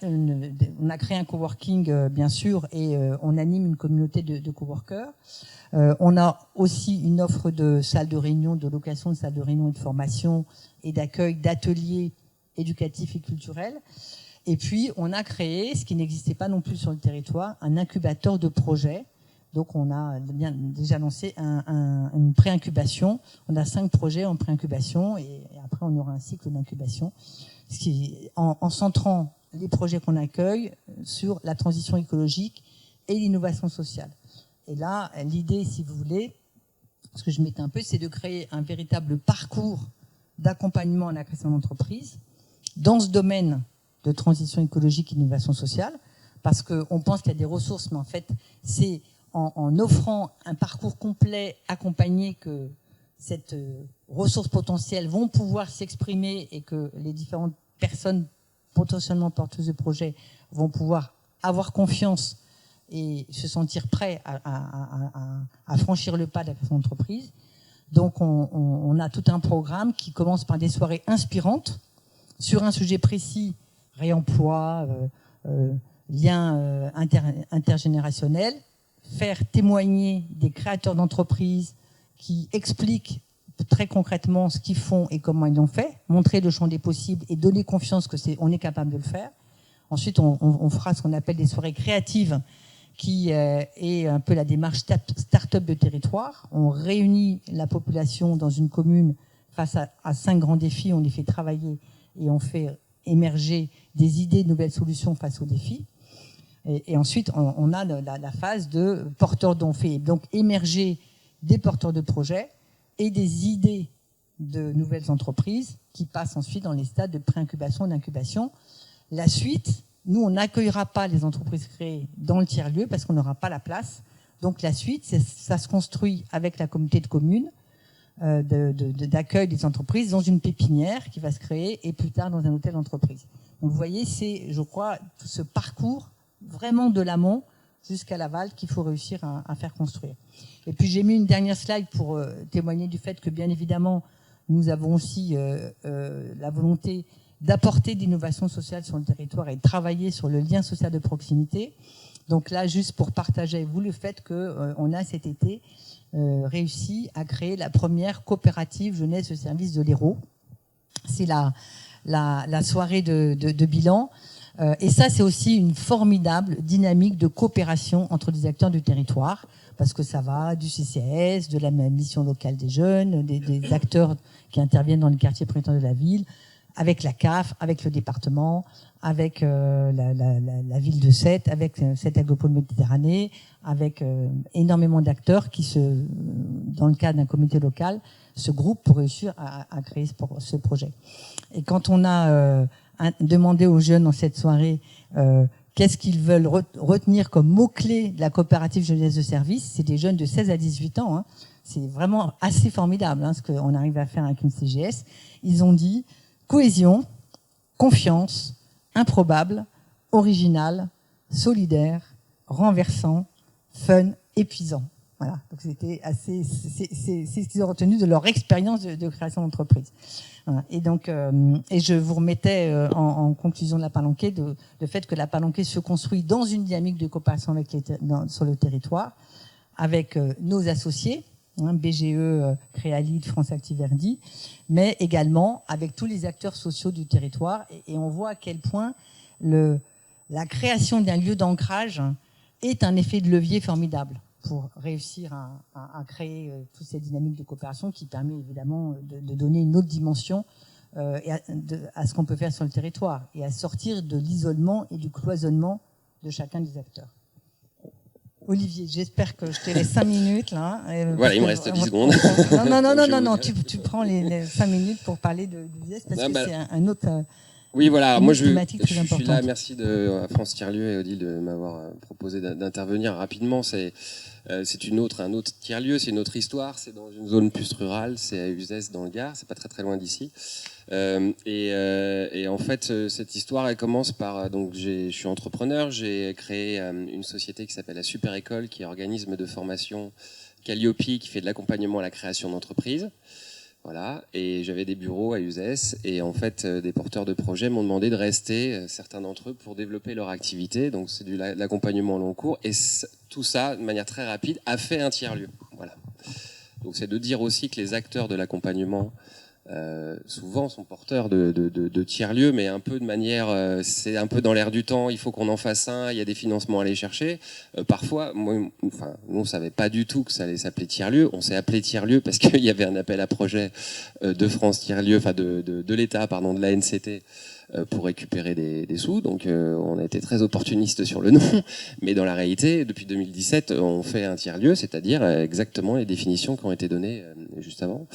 créé un coworking, bien sûr, et on anime une communauté de coworkers. On a aussi une offre de salles de réunion, de location de salles de réunion et de formation et d'accueil d'ateliers éducatifs et culturels. Et puis, on a créé, ce qui n'existait pas non plus sur le territoire, un incubateur de projets. Donc, on a déjà lancé une pré-incubation. On a 5 projets en pré-incubation et après, on aura un cycle d'incubation en centrant les projets qu'on accueille sur la transition écologique et l'innovation sociale. Et là, l'idée, si vous voulez, ce que je mettais un peu, c'est de créer un véritable parcours d'accompagnement à la création d'entreprise dans ce domaine de transition écologique et d'innovation sociale, parce qu'on pense qu'il y a des ressources, mais en fait, c'est en offrant un parcours complet, accompagné, que cette ressource potentielle vont pouvoir s'exprimer et que les différentes personnes potentiellement porteuses de projets vont pouvoir avoir confiance et se sentir prêts à franchir le pas de la création d'entreprise. Donc on a tout un programme qui commence par des soirées inspirantes sur un sujet précis, réemploi, lien intergénérationnel, faire témoigner des créateurs d'entreprises qui expliquent très concrètement ce qu'ils font et comment ils l'ont fait, montrer le champ des possibles et donner confiance on est capable de le faire. Ensuite, on fera ce qu'on appelle des soirées créatives, qui est un peu la démarche start-up de territoire. On réunit la population dans une commune face à 5 grands défis, on les fait travailler et on fait émerger des idées de nouvelles solutions face aux défis. Et ensuite, on a la phase de porteurs dont on fait donc émerger des porteurs de projets et des idées de nouvelles entreprises qui passent ensuite dans les stades de pré-incubation et d'incubation. La suite, nous, on n'accueillera pas les entreprises créées dans le tiers-lieu parce qu'on n'aura pas la place. Donc la suite, ça se construit avec la communauté de communes d'accueil des entreprises dans une pépinière qui va se créer et plus tard dans un hôtel d'entreprise. Donc vous voyez, c'est, je crois, tout ce parcours vraiment de l'amont jusqu'à l'aval qu'il faut réussir à faire construire. Et puis j'ai mis une dernière slide pour témoigner du fait que bien évidemment nous avons aussi la volonté d'apporter d'innovation sociale sur le territoire et de travailler sur le lien social de proximité. Donc là, juste pour partager avec vous le fait qu'on a cet été réussi à créer la première coopérative jeunesse au service de l'Hérault. C'est la soirée de bilan. Et ça, c'est aussi une formidable dynamique de coopération entre les acteurs du territoire, parce que ça va du CCAS, de la mission locale des jeunes, des acteurs qui interviennent dans les quartiers prioritaires de la ville, avec la CAF, avec le département, avec la ville de Sète, avec Sète Agropole Méditerranée, avec énormément d'acteurs qui, dans le cadre d'un comité local, se groupent pour réussir à créer ce projet. Et quand on a demandé aux jeunes dans cette soirée qu'est-ce qu'ils veulent retenir comme mots-clés de la coopérative jeunesse de service, c'est des jeunes de 16 à 18 ans. Hein. C'est vraiment assez formidable ce qu'on arrive à faire avec une CGS. Ils ont dit cohésion, confiance, improbable, original, solidaire, renversant, fun, épuisant. Voilà. Donc c'était assez, c'est ce qu'ils ont retenu de leur expérience de création d'entreprise. Voilà. Et donc, et je vous remettais en conclusion de la Palanquée le fait que la Palanquée se construit dans une dynamique de coopération avec sur le territoire, avec nos associés, BGE, Créalide, France Active Verdi, mais également avec tous les acteurs sociaux du territoire. Et on voit à quel point la création d'un lieu d'ancrage est un effet de levier formidable pour réussir à créer toutes ces dynamiques de coopération qui permet évidemment de donner une autre dimension à ce qu'on peut faire sur le territoire et à sortir de l'isolement et du cloisonnement de chacun des acteurs. Olivier, j'espère que je t'ai les 5 minutes là. Voilà, il me reste 10 secondes. Non, tu prends les 5 minutes pour parler de l'IS parce que c'est un autre... Oui, voilà. Moi, je suis là. Merci à France Tiers-Lieu et Odile de m'avoir proposé d'intervenir rapidement. C'est un autre tiers-lieu, c'est une autre histoire. C'est dans une zone plus rurale, c'est à Uzès dans le Gard. C'est pas très loin d'ici. Et en fait, cette histoire, elle commence par donc je suis entrepreneur. J'ai créé une société qui s'appelle la Super École, qui est un organisme de formation Calliope qui fait de l'accompagnement à la création d'entreprises. Voilà, et j'avais des bureaux à Uzès, et en fait, des porteurs de projets m'ont demandé de rester, certains d'entre eux, pour développer leur activité. Donc, c'est de l'accompagnement long cours, et tout ça, de manière très rapide, a fait un tiers-lieu. Voilà. Donc, c'est de dire aussi que les acteurs de l'accompagnement, souvent, sont porteurs de tiers-lieux, mais un peu de manière, c'est un peu dans l'air du temps. Il faut qu'on en fasse un. Il y a des financements à aller chercher. Parfois, nous, on savait pas du tout que ça allait s'appeler tiers-lieu. On s'est appelé tiers-lieu parce qu'il y avait un appel à projet de France Tiers-lieu, enfin de l'État, pardon, de l'ANCT, pour récupérer des sous. Donc, on a été très opportuniste sur le nom. Mais dans la réalité, depuis 2017, on fait un tiers-lieu, c'est-à-dire exactement les définitions qui ont été données juste avant,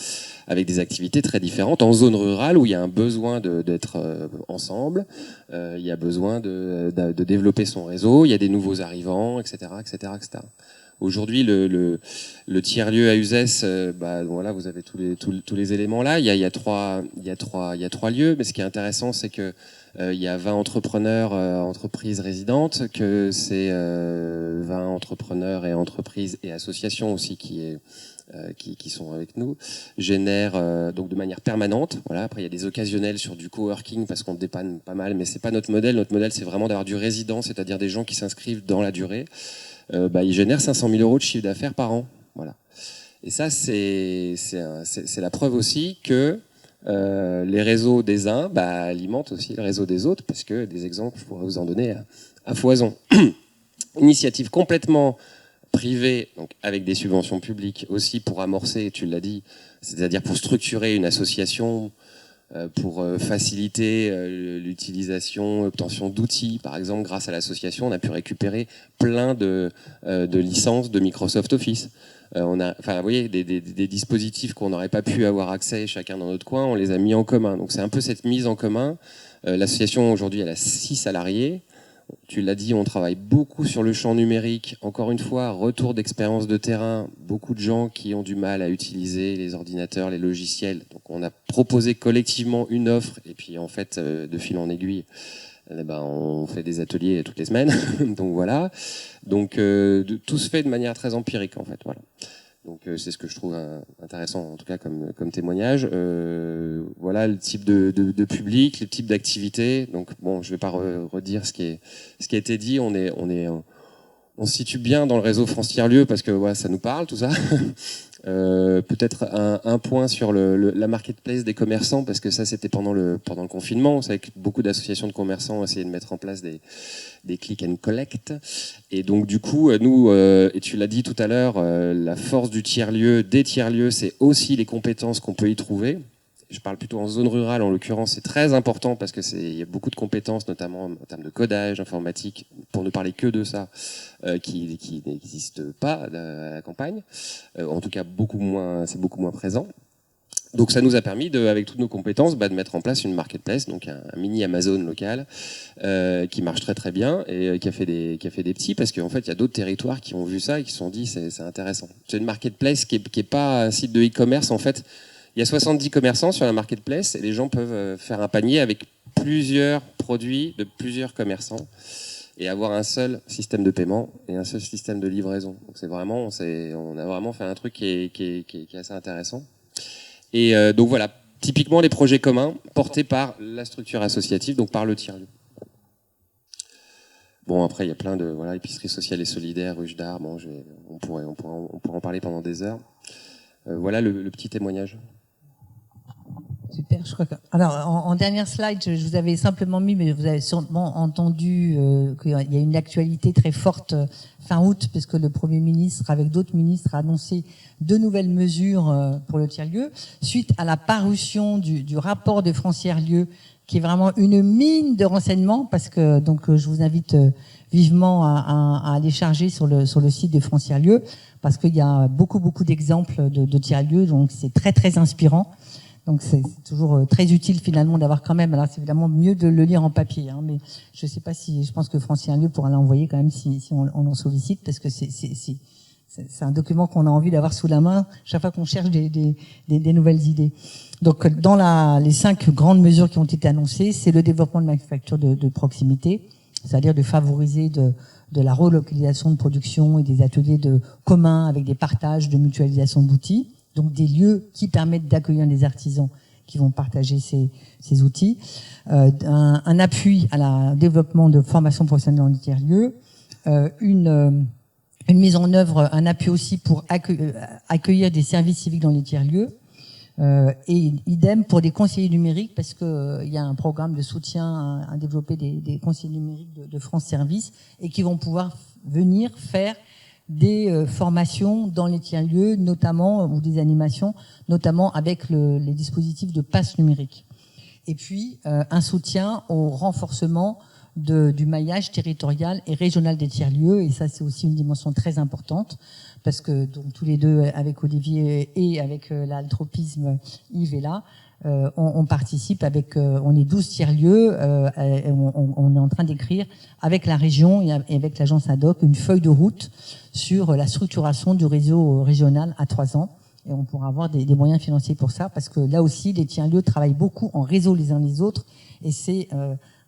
avec des activités très différentes en zone rurale où il y a un besoin d'être ensemble, il y a besoin de développer son réseau, il y a des nouveaux arrivants, etc., etc., etc. Aujourd'hui, le tiers-lieu à Uzès, voilà, vous avez tous les éléments là. Il y a trois lieux, mais ce qui est intéressant, c'est que il y a 20 entrepreneurs, entreprises résidentes, que c'est 20 entrepreneurs et entreprises et associations aussi qui sont avec nous, génèrent donc de manière permanente. Voilà. Après, il y a des occasionnels sur du coworking parce qu'on dépanne pas mal, mais c'est pas notre modèle. Notre modèle, c'est vraiment d'avoir du résident, c'est-à-dire des gens qui s'inscrivent dans la durée. Ils génèrent 500 000 euros de chiffre d'affaires par an. Voilà. Et ça, c'est la preuve aussi que les réseaux des uns alimentent aussi le réseau des autres, parce que des exemples, je pourrais vous en donner à foison. Initiative complètement privée, donc avec des subventions publiques aussi pour amorcer, tu l'as dit, c'est-à-dire pour structurer une association, pour faciliter l'utilisation, l'obtention d'outils. Par exemple, grâce à l'association, on a pu récupérer plein de licences de Microsoft Office. Vous voyez, des dispositifs qu'on n'aurait pas pu avoir accès chacun dans notre coin, on les a mis en commun. Donc c'est un peu cette mise en commun. L'association aujourd'hui, elle a 6 salariés. Tu l'as dit, on travaille beaucoup sur le champ numérique. Encore une fois, retour d'expérience de terrain. Beaucoup de gens qui ont du mal à utiliser les ordinateurs, les logiciels. Donc, on a proposé collectivement une offre. Et puis, en fait, de fil en aiguille, on fait des ateliers toutes les semaines. Donc, voilà. Donc, tout se fait de manière très empirique, en fait. Voilà. Donc c'est ce que je trouve intéressant, en tout cas comme témoignage. Voilà le type de public, le type d'activité. Donc bon, je vais pas redire ce qui a été dit. On se situe bien dans le réseau France Tiers-Lieux parce que ouais, ça nous parle tout ça. Peut-être un point sur la marketplace des commerçants, parce que ça c'était pendant le confinement. On savait que beaucoup d'associations de commerçants essayaient de mettre en place des click and collect, et donc du coup nous, et tu l'as dit tout à l'heure, la force du tiers-lieu, des tiers-lieux, c'est aussi les compétences qu'on peut y trouver. Je parle plutôt en zone rurale, en l'occurrence, c'est très important parce que il y a beaucoup de compétences, notamment en termes de codage, informatique, pour ne parler que de ça, qui n'existent pas à la campagne. En tout cas, c'est beaucoup moins présent. Donc ça nous a permis, avec toutes nos compétences, de mettre en place une marketplace, donc un mini Amazon local, qui marche très très bien et qui a fait des petits, parce qu'en fait il y a d'autres territoires qui ont vu ça et qui se sont dit c'est intéressant. C'est une marketplace qui est pas un site de e-commerce en fait. Il y a 70 commerçants sur la marketplace et les gens peuvent faire un panier avec plusieurs produits de plusieurs commerçants et avoir un seul système de paiement et un seul système de livraison. Donc on a vraiment fait un truc qui est assez intéressant. Et donc voilà, typiquement les projets communs portés par la structure associative, donc par le tiers-lieu. Bon, après il y a plein de épicerie sociale et solidaire, ruche d'art. Bon, on pourrait en parler pendant des heures. Voilà le petit témoignage. Super, je crois que... Alors, en dernière slide, je vous avais simplement mis, mais vous avez sûrement entendu qu'il y a une actualité très forte fin août, puisque le Premier ministre, avec d'autres ministres, a annoncé 2 nouvelles mesures pour le tiers-lieu, suite à la parution du rapport de France Tiers-Lieu, qui est vraiment une mine de renseignements, parce que donc je vous invite vivement à aller charger sur le site de France Tiers-Lieu, parce qu'il y a beaucoup d'exemples de tiers-lieux, donc c'est très très inspirant. Donc c'est toujours très utile finalement d'avoir quand même. Alors c'est évidemment mieux de le lire en papier, hein, mais je pense que France Tiers-Lieu pourra l'envoyer quand même si on en sollicite, parce que c'est un document qu'on a envie d'avoir sous la main chaque fois qu'on cherche des nouvelles idées. Donc dans les 5 grandes mesures qui ont été annoncées, c'est le développement de manufactures de proximité, c'est-à-dire de favoriser de la relocalisation de production et des ateliers communs avec des partages de mutualisation d'outils. Donc des lieux qui permettent d'accueillir les artisans qui vont partager ces outils, un appui à la développement de formation professionnelle dans les tiers-lieux, une mise en œuvre, un appui aussi pour accueillir des services civiques dans les tiers-lieux, et idem pour des conseillers numériques, parce que il y a un programme de soutien à développer des conseillers numériques de France Service, et qui vont pouvoir venir faire des formations dans les tiers-lieux, notamment, ou des animations, notamment avec les dispositifs de passe numérique. Et puis, un soutien au renforcement du maillage territorial et régional des tiers-lieux, et ça c'est aussi une dimension très importante, parce que donc, tous les deux, avec Olivier et avec l'altropisme, Yves est là, on participe on est 12 tiers-lieux, on est en train d'écrire avec la région et avec l'agence ADOC une feuille de route sur la structuration du réseau régional à 3 ans, et on pourra avoir des moyens financiers pour ça, parce que là aussi les tiers-lieux travaillent beaucoup en réseau les uns les autres, et c'est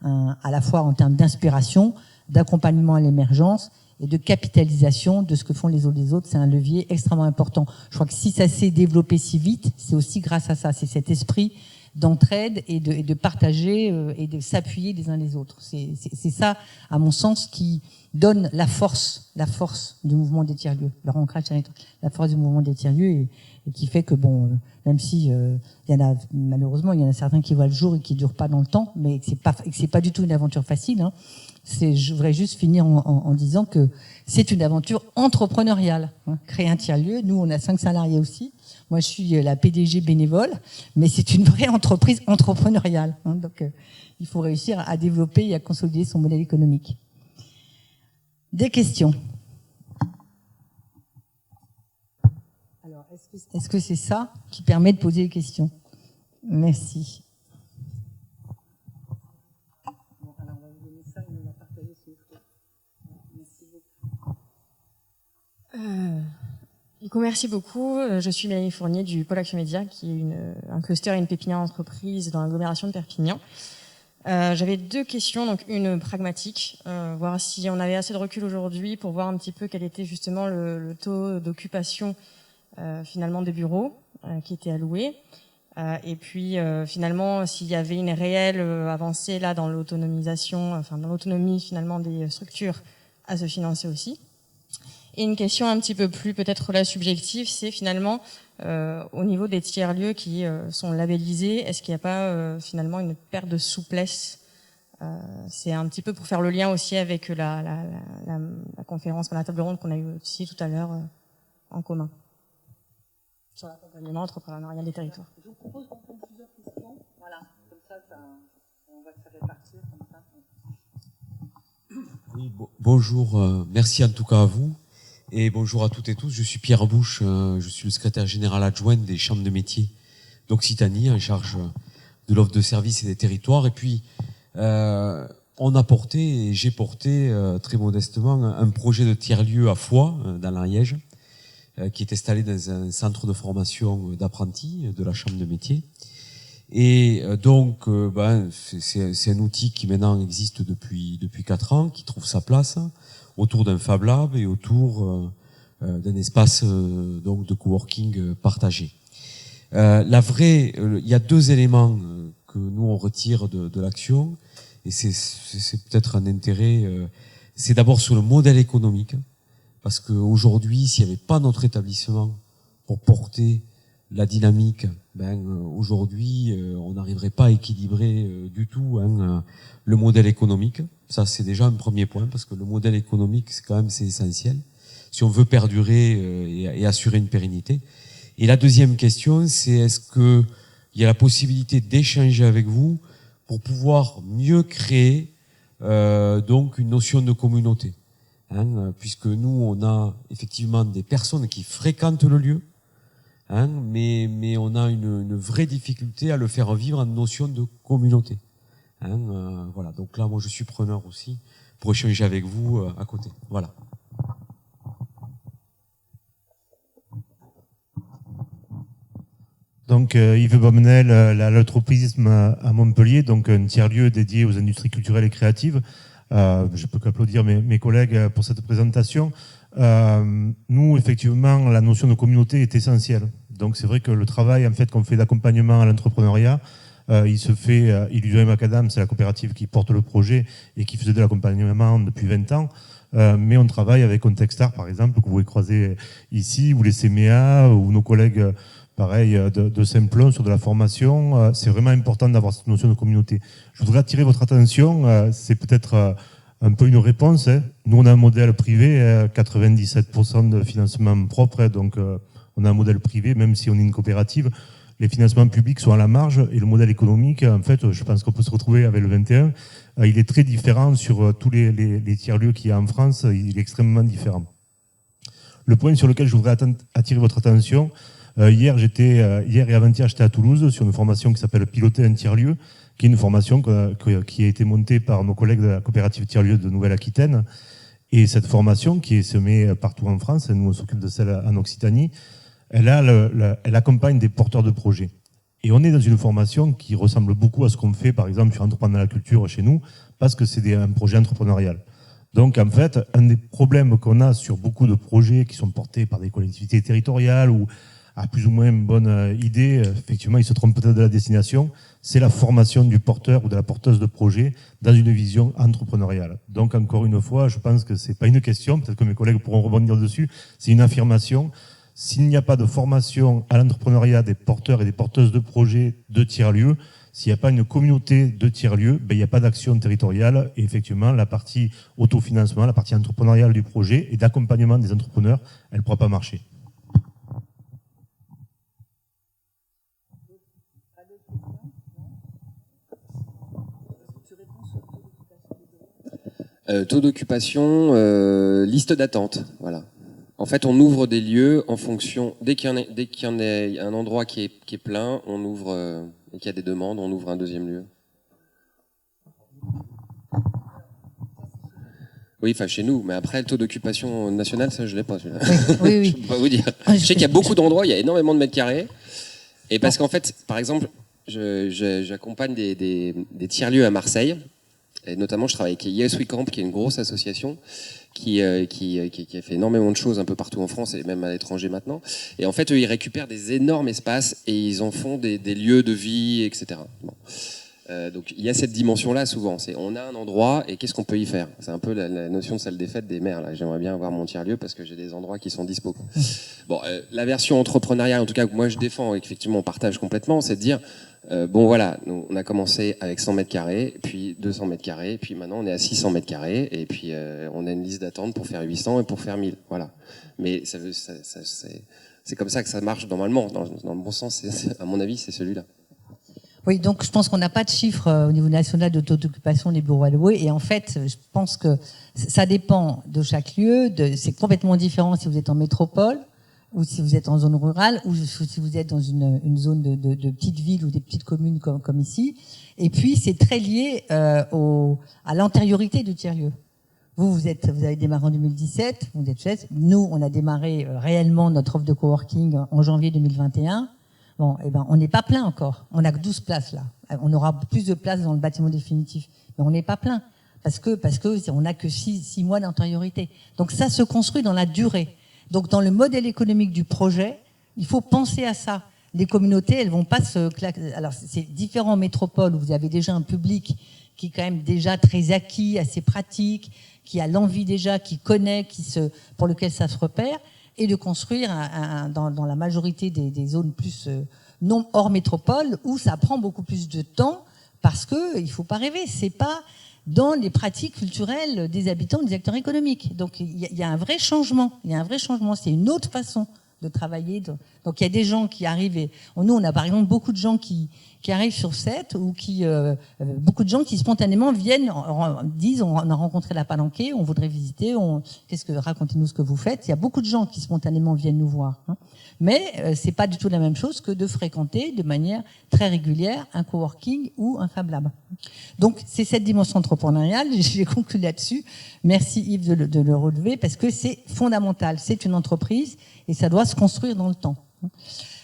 à la fois en termes d'inspiration, d'accompagnement à l'émergence et de capitalisation de ce que font les autres, c'est un levier extrêmement important. Je crois que si ça s'est développé si vite, c'est aussi grâce à ça, c'est cet esprit d'entraide et de partager et de s'appuyer les uns les autres. C'est ça, à mon sens, qui donne la force du mouvement des tiers-lieux, leur ancrage territorial, la force du mouvement des tiers-lieux, et qui fait que même si il y en a, malheureusement, il y en a certains qui voient le jour et qui durent pas dans le temps, mais que c'est pas du tout une aventure facile, hein. Je voudrais juste finir en disant que c'est une aventure entrepreneuriale, hein. Créer un tiers-lieu, nous on a 5 salariés aussi. Moi je suis la PDG bénévole, mais c'est une vraie entreprise entrepreneuriale, hein. Donc il faut réussir à développer et à consolider son modèle économique. Des questions? Alors, est-ce que c'est ça qui permet de poser des questions? Merci. Bon, alors on va vous donner ça et on va partager ce micro. Merci beaucoup. Merci beaucoup. Je suis Mélanie Fournier du Pôle Action Média, qui est un cluster et une pépinière d'entreprise dans l'agglomération de Perpignan. J'avais 2 questions, donc une pragmatique, voir si on avait assez de recul aujourd'hui pour voir un petit peu quel était justement le taux d'occupation finalement des bureaux qui étaient alloués. Et puis finalement, s'il y avait une réelle avancée là dans l'autonomisation, enfin dans l'autonomie finalement des structures à se financer aussi. Et une question un petit peu plus peut-être là subjective, c'est finalement au niveau des tiers-lieux qui sont labellisés, est-ce qu'il n'y a pas finalement une perte de souplesse? C'est un petit peu pour faire le lien aussi avec la conférence, la table ronde qu'on a eue aussi tout à l'heure en commun sur l'accompagnement entrepreneurial des territoires. Je vous propose qu'on prenne plusieurs questions. Voilà, comme ça, on va se répartir comme ça. Oui, bonjour, merci en tout cas à vous. Et bonjour à toutes et tous, je suis Pierre Bouche, je suis le secrétaire général adjoint des chambres de métiers d'Occitanie, en charge de l'offre de services et des territoires. Et puis, on a porté, et j'ai porté très modestement, un projet de tiers-lieu à Foix, dans l'Ariège, qui est installé dans un centre de formation d'apprentis de la chambre de métiers. Et donc, c'est un outil qui maintenant existe depuis 4 ans, qui trouve sa place autour d'un Fab Lab et autour d'un espace donc de coworking partagé. Il y a 2 éléments que nous on retire de l'action, et c'est peut-être un intérêt. C'est d'abord sur le modèle économique, parce qu'aujourd'hui, s'il n'y avait pas notre établissement pour porter la dynamique, aujourd'hui, on n'arriverait pas à équilibrer du tout le modèle économique. Ça, c'est déjà un premier point, parce que le modèle économique, c'est essentiel, si on veut perdurer et assurer une pérennité. Et la deuxième question, c'est est-ce qu'il y a la possibilité d'échanger avec vous pour pouvoir mieux créer donc une notion de communauté, puisque nous, on a effectivement des personnes qui fréquentent le lieu, mais on a une vraie difficulté à le faire vivre en notion de communauté. Voilà. Donc là, moi, je suis preneur aussi pour échanger avec vous à côté. Voilà. Donc Yves Baumenel, l'allotropisme à Montpellier, donc un tiers-lieu dédié aux industries culturelles et créatives. Je peux qu'applaudir mes collègues pour cette présentation. Nous, effectivement, la notion de communauté est essentielle. Donc c'est vrai que le travail en fait qu'on fait d'accompagnement à l'entrepreneuriat, il se fait, Illusion et Macadam, c'est la coopérative qui porte le projet et qui faisait de l'accompagnement depuis 20 ans. Mais on travaille avec Contextar, par exemple, que vous pouvez croiser ici, ou les CMEA, ou nos collègues, pareil, de Simplon sur de la formation. C'est vraiment important d'avoir cette notion de communauté. Je voudrais attirer votre attention, c'est peut-être un peu une réponse. Nous, on a un modèle privé, 97% de financement propre, donc on a un modèle privé, même si on est une coopérative. Les financements publics sont à la marge et le modèle économique, en fait, je pense qu'on peut se retrouver avec le 21. Il est très différent sur tous les tiers-lieux qu'il y a en France. Il est extrêmement différent. Le point sur lequel je voudrais attirer votre attention, hier et avant-hier, j'étais à Toulouse sur une formation qui s'appelle Piloter un tiers-lieu, qui est une formation qui a été montée par nos collègues de la coopérative tiers-lieu de Nouvelle-Aquitaine. Et cette formation, qui est semée partout en France, nous on s'occupe de celle en Occitanie, elle accompagne des porteurs de projets. Et on est dans une formation qui ressemble beaucoup à ce qu'on fait, par exemple, sur Entreprendre dans la culture chez nous, parce que c'est un projet entrepreneurial. Donc, en fait, un des problèmes qu'on a sur beaucoup de projets qui sont portés par des collectivités territoriales ou à plus ou moins une bonne idée, effectivement, ils se trompent peut-être de la destination, c'est la formation du porteur ou de la porteuse de projet dans une vision entrepreneuriale. Donc, encore une fois, je pense que c'est pas une question, peut-être que mes collègues pourront rebondir dessus, c'est une affirmation. S'il n'y a pas de formation à l'entrepreneuriat des porteurs et des porteuses de projets de tiers-lieux, s'il n'y a pas une communauté de tiers-lieux, il n'y a pas d'action territoriale. Et effectivement, la partie autofinancement, la partie entrepreneuriale du projet et d'accompagnement des entrepreneurs, elle ne pourra pas marcher. Taux d'occupation, liste d'attente, voilà. En fait, on ouvre des lieux en fonction, dès qu'il y en a un endroit qui est plein, on ouvre, et qu'il y a des demandes, on ouvre un deuxième lieu. Oui, enfin chez nous, mais après le taux d'occupation national, ça je l'ai pas celui-là. Oui. Je peux pas vous dire. Je sais qu'il y a beaucoup d'endroits, il y a énormément de mètres carrés, et parce qu'en fait, par exemple, j'accompagne des tiers-lieux à Marseille, et notamment je travaille avec Yes We Camp, qui est une grosse association, qui a fait énormément de choses un peu partout en France et même à l'étranger maintenant. Et en fait, eux, ils récupèrent des énormes espaces et ils en font des lieux de vie, etc. Bon. Donc il y a cette dimension-là souvent. C'est on a un endroit et qu'est-ce qu'on peut y faire. C'est un peu la notion de salle des fêtes des maires. Là, j'aimerais bien avoir mon tiers-lieu parce que j'ai des endroits qui sont dispo. Bon, la version entrepreneuriale, en tout cas que moi je défends et qu'effectivement on partage complètement, c'est de dire bon voilà, on a commencé avec 100 mètres carrés, puis 200 mètres carrés, puis maintenant on est à 600 mètres carrés et puis on a une liste d'attente pour faire 800 et pour faire 1000. Voilà. Mais c'est comme ça que ça marche normalement. Dans le bon sens, à mon avis, c'est celui-là. Oui, donc je pense qu'on n'a pas de chiffres au niveau national de taux d'occupation des bureaux alloués. Et en fait, je pense que ça dépend de chaque lieu. C'est complètement différent si vous êtes en métropole ou si vous êtes en zone rurale ou si vous êtes dans une zone de petites villes ou des petites communes comme ici. Et puis, c'est très lié à l'antériorité du tiers-lieu. Vous avez démarré en 2017, vous êtes 16. Nous, on a démarré réellement notre offre de coworking en janvier 2021. Bon, eh ben, on n'est pas plein encore. On n'a que 12 places là. On aura plus de places dans le bâtiment définitif. Mais on n'est pas plein. Parce que on n'a que 6 mois d'antériorité. Donc ça se construit dans la durée. Donc dans le modèle économique du projet, il faut penser à ça. Les communautés, elles vont pas se claquer. Alors c'est différent en métropole où vous avez déjà un public qui est quand même déjà très acquis, assez pratique, qui a l'envie déjà, qui connaît, pour lequel ça se repère. Et de construire dans la majorité des zones plus non hors métropole où ça prend beaucoup plus de temps parce que il faut pas rêver, c'est pas dans les pratiques culturelles des habitants, des acteurs économiques. Donc il y a un vrai changement, c'est une autre façon de travailler. Donc il y a des gens qui arrivent nous on a par exemple beaucoup de gens qui arrivent sur set ou beaucoup de gens qui spontanément viennent disent on a rencontré la Palanquée, on voudrait visiter, racontez-nous ce que vous faites. Il y a beaucoup de gens qui spontanément viennent nous voir, hein. Mais c'est pas du tout la même chose que de fréquenter de manière très régulière un coworking ou un Fab Lab. Donc c'est cette dimension entrepreneuriale, j'ai conclu là-dessus. Merci Yves de le relever parce que c'est fondamental, c'est une entreprise et ça doit se construire dans le temps.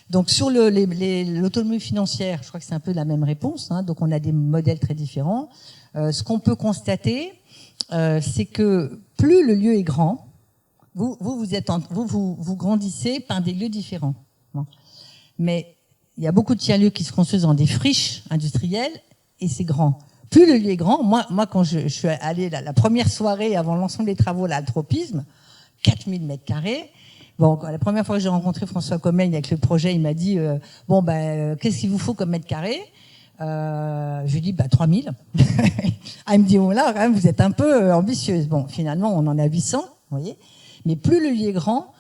Donc sur l'autonomie financière, je crois que c'est un peu la même réponse, hein. Donc on a des modèles très différents. Ce qu'on peut constater, c'est que plus le lieu est grand, vous grandissez par des lieux différents. Bon. Mais il y a beaucoup de tiers-lieux qui se construisent dans des friches industrielles et c'est grand. Plus le lieu est grand, moi quand je suis allée la première soirée avant l'ensemble des travaux, l'altropisme, 4000 mètres carrés. Bon, la première fois que j'ai rencontré François Comègne avec le projet, il m'a dit qu'est-ce qu'il vous faut comme mètre carré? Je lui ai dit 3000. Il me dit là quand même vous êtes un peu ambitieuse. Bon, finalement on en a 800, vous voyez. Mais plus le lieu est grand,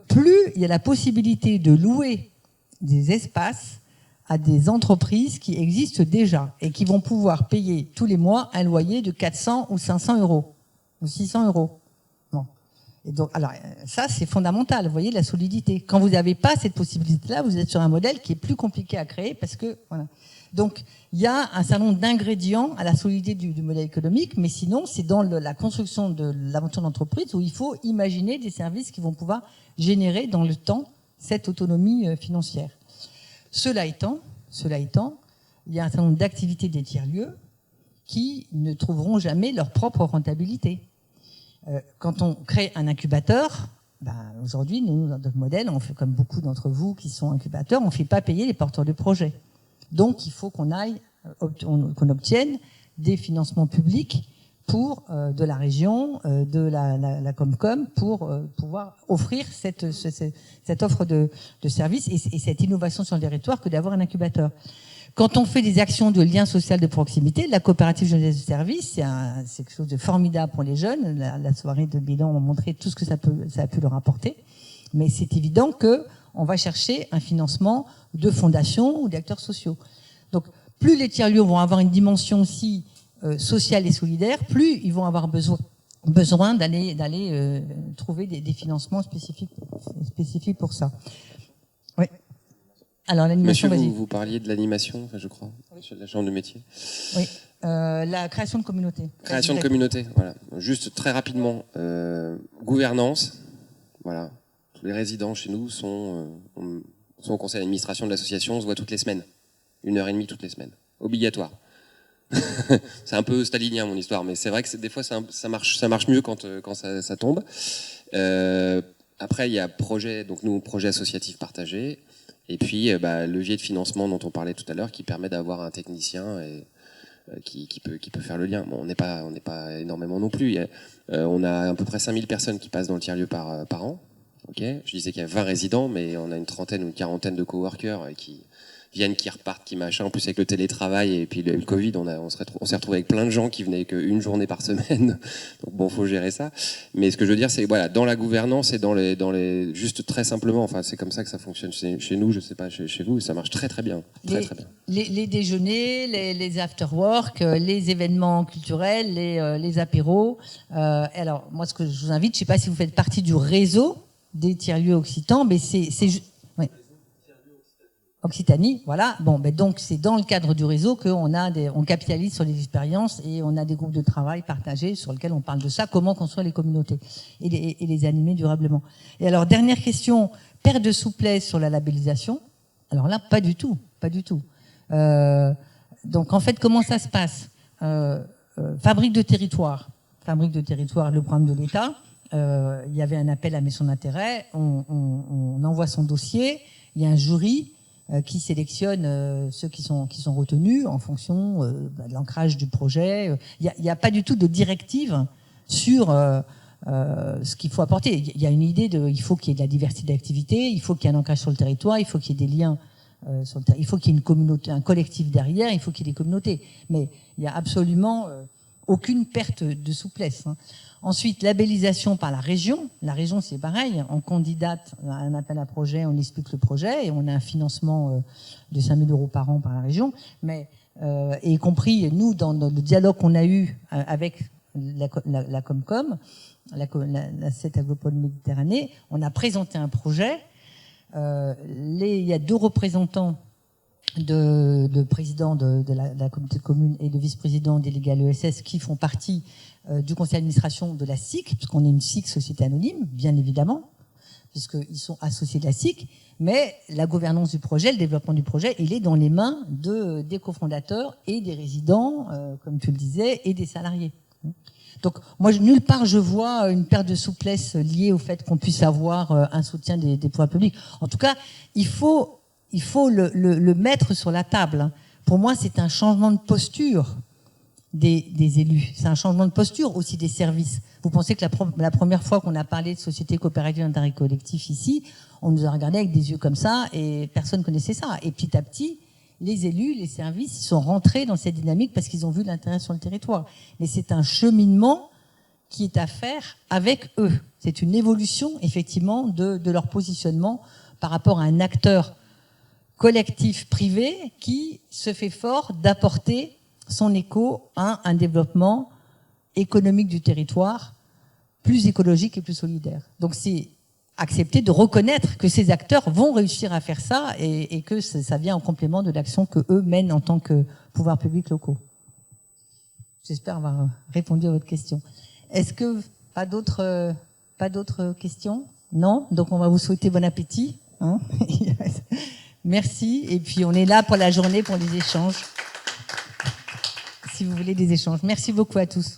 plus il y a la possibilité de louer des espaces à des entreprises qui existent déjà et qui vont pouvoir payer tous les mois un loyer de 400 ou 500 euros ou 600 euros. Bon. Et donc, alors, ça, c'est fondamental, vous voyez, la solidité. Quand vous n'avez pas cette possibilité-là, vous êtes sur un modèle qui est plus compliqué à créer parce que, voilà. Donc, il y a un certain nombre d'ingrédients à la solidité du modèle économique, mais sinon, c'est dans la construction de l'aventure d'entreprise où il faut imaginer des services qui vont pouvoir générer dans le temps cette autonomie financière. Cela étant, il y a un certain nombre d'activités des tiers-lieux qui ne trouveront jamais leur propre rentabilité. Quand on crée un incubateur, aujourd'hui, nous, dans notre modèle, on fait comme beaucoup d'entre vous qui sont incubateurs, on ne fait pas payer les porteurs de projets. Donc, il faut qu'on obtienne des financements publics pour de la région, de la Comcom, pour pouvoir offrir cette offre de services et cette innovation sur le territoire que d'avoir un incubateur. Quand on fait des actions de lien social de proximité, la coopérative jeunesse de service, c'est quelque chose de formidable pour les jeunes. La soirée de bilan a montré tout ce que ça a pu leur apporter. Mais c'est évident que on va chercher un financement de fondations ou d'acteurs sociaux. Donc, plus les tiers-lieux vont avoir une dimension aussi sociale et solidaire, plus ils vont avoir besoin d'aller trouver des financements spécifiques pour ça. Oui. Alors l'animation, Monsieur, vous parliez de l'animation, je crois, oui. Sur la chambre de métier. Oui. La création de communauté. Création de communauté, voilà. Juste très rapidement, gouvernance, voilà. Tous les résidents chez nous sont au conseil d'administration de l'association, on se voit toutes les semaines. 1h30 toutes les semaines. Obligatoire. C'est un peu stalinien mon histoire, mais c'est vrai que des fois ça marche mieux quand ça tombe. Après il y a projet associatif partagé, et puis levier de financement dont on parlait tout à l'heure, qui permet d'avoir un technicien qui peut faire le lien. Bon, on n'est pas énormément non plus. On a à peu près 5000 personnes qui passent dans le tiers-lieu par an. Okay. Je disais qu'il y a 20 résidents, mais on a une trentaine ou une quarantaine de coworkers qui viennent, qui repartent, qui machin. En plus, avec le télétravail et puis le Covid, on s'est retrouvé avec plein de gens qui venaient qu'une journée par semaine. Donc bon, faut gérer ça. Mais ce que je veux dire, c'est voilà, dans la gouvernance et dans les juste très simplement, enfin, c'est comme ça que ça fonctionne chez nous. Je sais pas chez vous, ça marche très très bien, très bien. Les déjeuners, les after-work, les événements culturels, les apéros. Alors moi, ce que je vous invite, je sais pas si vous faites partie du réseau des tiers-lieux occitans, mais c'est ouais. Occitanie, voilà. Bon, donc c'est dans le cadre du réseau on capitalise sur les expériences et on a des groupes de travail partagés sur lesquels on parle de ça, comment construire les communautés et les animer durablement. Et alors, dernière question, perte de souplesse sur la labellisation. Alors là, pas du tout. Donc en fait, comment ça se passe? Fabrique de territoire, le programme de l'État. Il y avait un appel à son intérêt, on envoie son dossier, il y a un jury qui sélectionne ceux qui sont retenus en fonction de l'ancrage du projet. Il n'y a pas du tout de directive sur ce qu'il faut apporter. Il y a une idée il faut qu'il y ait de la diversité d'activités, il faut qu'il y ait un ancrage sur le territoire, il faut qu'il y ait des liens il faut qu'il y ait une communauté, un collectif derrière, il faut qu'il y ait des communautés. Mais il n'y a absolument aucune perte de souplesse. Hein. Ensuite, labellisation par la région. La région, c'est pareil. On candidate à un appel à projet, on explique le projet et on a un financement de 5 000 € par an par la région. Mais, et y compris, nous, dans le dialogue qu'on a eu avec la Comcom, la 7 Agropole Méditerranée, on a présenté un projet. Il y a 2 représentants de président de la communauté de communes et de vice-président délégué à l'ESS qui font partie du conseil d'administration de la SIC, puisqu'on est une SIC société anonyme, bien évidemment, puisqu'ils sont associés de la SIC, mais la gouvernance du projet, le développement du projet, il est dans les mains des cofondateurs et des résidents, comme tu le disais, et des salariés. Donc, moi, nulle part, je vois une perte de souplesse liée au fait qu'on puisse avoir un soutien des pouvoirs publics. En tout cas, il faut le mettre sur la table. Pour moi, c'est un changement de posture des élus. C'est un changement de posture aussi des services. Vous pensez que la première fois qu'on a parlé de société coopérative d'intérêt collectif ici, on nous a regardé avec des yeux comme ça et personne connaissait ça. Et petit à petit, les élus, les services, ils sont rentrés dans cette dynamique parce qu'ils ont vu l'intérêt sur le territoire. Mais c'est un cheminement qui est à faire avec eux. C'est une évolution, effectivement, de leur positionnement par rapport à un acteur collectif privé qui se fait fort d'apporter son écho à un développement économique du territoire plus écologique et plus solidaire. Donc c'est accepter de reconnaître que ces acteurs vont réussir à faire ça et que ça vient en complément de l'action que eux mènent en tant que pouvoirs publics locaux. J'espère avoir répondu à votre question. Est-ce que pas d'autres questions? Non? Donc on va vous souhaiter bon appétit. Hein. Merci. Et puis on est là pour la journée pour les échanges. Si vous voulez des échanges. Merci beaucoup à tous.